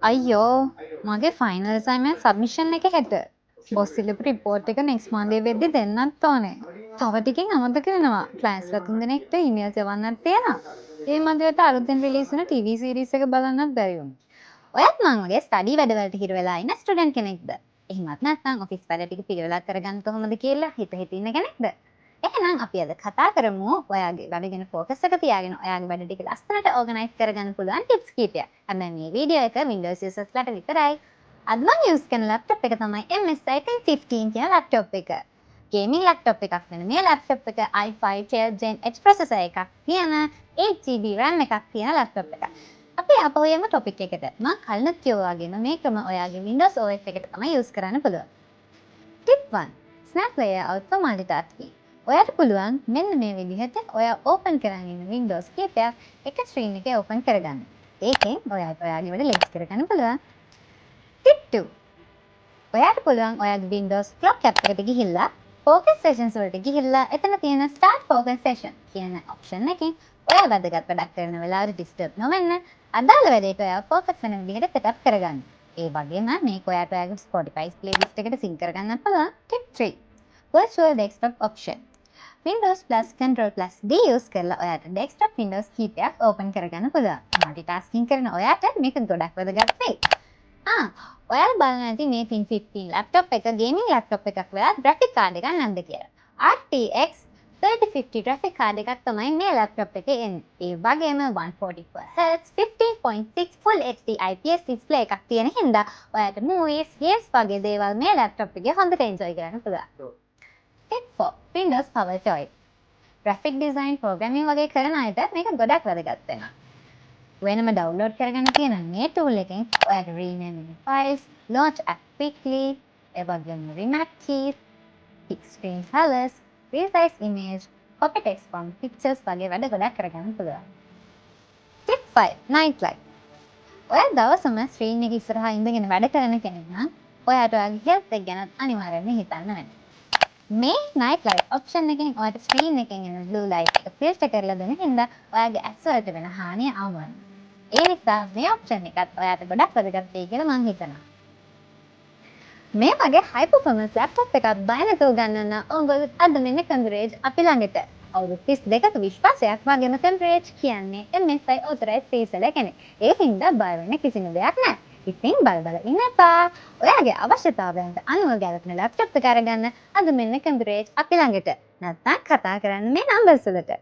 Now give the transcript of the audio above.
අයියෝ මගේ final assignment submission එක හෙට. බොස් ඉල්ලපු රිපෝට් එක නෙක්ස්ට් මන්ඩේ වෙද්දි දෙන්නත් ඕනේ. තව ටිකෙන් අමතක වෙනවා. ක්ලයන්ට්ස්ලා තුන්දෙනෙක්ට ඊමේල්ස් එවන්නත් තියෙනවා. ඒ මන්දේට අලුතෙන් රිලීස් වෙන ටීවී සීරීස් එක බලන්නත් බැරි වුණා. ඔයත් මං වගේ ස්ටඩි වැඩවලට හිර වෙලා ඉන්න ස්ටුඩන්ට් කෙනෙක්ද? එහෙමත් නැත්නම් ඔෆිස් වැඩ ටික පිළිවෙලක් කරගන්න කොහොමද කියලා හිත ඉන්න කෙනෙක්ද? එහෙනම් අපි අද කතා කරමු ඔයාගේ වැඩ ගැන ફોකස් එක තියාගෙන ඔයාගේ වැඩ ටික ලස්සනට ඕගනයිස් කරගන්න පුළුවන් ටිප්ස් කීපයක්. හැබැයි මේ වීඩියෝ එක Windows users-ලාට විතරයි. අද මම යූස් කරන ලැප්ටොප් එක තමයි MSI 1015 කියන ලැප්ටොප් එක. ගේමින් ලැප්ටොප් එකක් වෙන මේ ලැප්ටොප් එක i5 12th Gen H processor එකක් තියෙන 8GB RAM එකක් තියෙන ලැප්ටොප් එකක්. අපි අපෝ යමු ටොපික් එකට. මම කලින් කිව්වා වගේම මේකම ඔයාගේ Windows OS එකට තමයි යූස් කරන්න පුළුවන්. Tip 1. Snap layout for multitasking. ඔයාට පුළුවන් මෙන්න මේ විදිහට ඔයා ඕපන් කරගෙන ඉන්න Windows කීපයක් එක ස්ක්‍රීන් එකේ ඕපන් කරගන්න. ඒකෙන් ඔයාට ඔයාගේ වැඩ ලෙක්ස් කරගන්න පුළුවන්. Tip 2. ඔයාට පුළුවන් ඔයාගේ Windows clock app එකට ගිහිල්ලා focus sessions වලට ගිහිල්ලා එතන තියෙන start focus session කියන option එකෙන් ඔයා වැදගත් වැඩක් කරන වෙලාවට disturb නොවෙන්න අදාළ වැඩේට ඔයා focus වෙන විදිහට setup කරගන්න. ඒ වගේම මේක ඔයාට ඔයාගේ Spotify playlist එකට sync කරගන්න පුළුවන්. Tip 3. Virtual desktop option. Windows plus Control plus D use කරලා ඔයාට desktop windows කීපයක් open කරගන්න පුළුවන්. multitasking කරන ඔයාට මේක ගොඩක් වැදගත් වෙයි. ඔයාලා බලන්න ඇති මේ 1015 laptop එක gaming laptop එකක් වෙලා graphic card එකක් නැද්ද කියලා. RTX 3050 graphic card එකක් තමයි මේ laptop එකේ එන්නේ. ඒ වගේම 144Hz 15.6 Full HD IPS display එකක් තියෙන හින්දා ඔයාට movies, games වගේ දේවල් මේ laptop එකේ හොඳට enjoy කරන්න පුළුවන්. Tip 4. Windows Power Choice. Graphic design programming වගේ කරන අයට මේක ගොඩක් වැදගත් වෙනවා. වෙනම download කරගන්න තියෙන මේ tool එකෙන් ඔයාට rename files, launch app quickly, ඒ වගේම remap keys, big screen colors, resize image, copy text from pictures වගේ වැඩ ගොඩක් කරගන්න පුළුවන්. Tip 5. Night light. ඔයා දවසම ස්ක්‍රීන් එක ඉස්සරහා ඉඳගෙන වැඩ කරන කෙනෙක් නම් ඔයාට ඔයාගේ health එක ගැන අනිවාර්යයෙන්ම හිතන්න වෙනවා. මේ night light option එකෙන් ඔයාට ස්ක්‍රීන් එකෙන් එන blue light එක filter කරලා දෙන හින්දා ඔයාගේ ඇස් වලට වෙන හානිය අවම වෙනවා. ඒ නිසා මේ option එකත් ඔයාට ගොඩක් වැදගත් වෙයි කියලා මම හිතනවා. මේ වගේ high performance laptop එකක් buy නැතුව ගන්න නම් ඔයගොල්ලෝ අද මෙන්න Converge අපි ළඟට අවුරුදු 32ක විශ්වාසයක් වගේම Converge කියන්නේ MSI authorized reseller කෙනෙක්. ඒ හින්දා බය වෙන්න කිසිම දෙයක් නැහැ. ඉතින් බල ඉන්න එපා. ඔයාගේ අවශ්‍යතාවයන්ට අනුව ගැලපෙන ලැප්ටොප් එක අරගන්න අද මෙන්න Converge අපි ළඟට. නැත්නම් කතා කරන්න මේ නම්බර්ස් වලට.